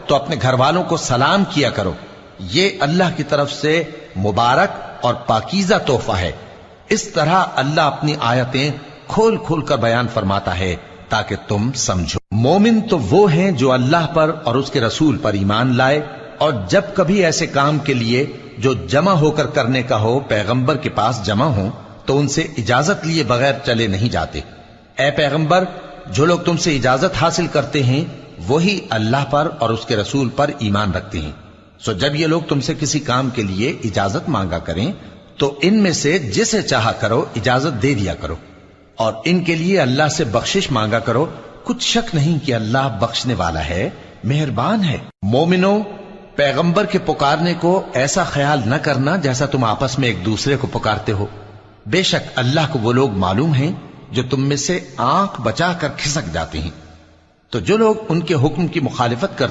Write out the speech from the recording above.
تو اپنے گھر والوں کو سلام کیا کرو، یہ اللہ کی طرف سے مبارک اور پاکیزہ تحفہ ہے۔ اس طرح اللہ اپنی آیتیں کھول کھول کر بیان فرماتا ہے تاکہ تم سمجھو۔ مومن تو وہ ہیں جو اللہ پر اور اس کے رسول پر ایمان لائے، اور جب کبھی ایسے کام کے لیے جو جمع ہو کر کرنے کا ہو پیغمبر کے پاس جمع ہوں تو ان سے اجازت لیے بغیر چلے نہیں جاتے۔ اے پیغمبر، جو لوگ تم سے اجازت حاصل کرتے ہیں وہی اللہ پر اور اس کے رسول پر ایمان رکھتے ہیں، سو جب یہ لوگ تم سے کسی کام کے لیے اجازت مانگا کریں تو ان میں سے جسے چاہا کرو اجازت دے دیا کرو، اور ان کے لیے اللہ سے بخشش مانگا کرو، کچھ شک نہیں کہ اللہ بخشنے والا ہے، مہربان ہے۔ مومنو، پیغمبر کے پکارنے کو ایسا خیال نہ کرنا جیسا تم آپس میں ایک دوسرے کو پکارتے ہو، بے شک اللہ کو وہ لوگ معلوم ہیں جو تم میں سے آنکھ بچا کر کھسک جاتے ہیں۔ تو جو لوگ ان کے حکم کی مخالفت کرتے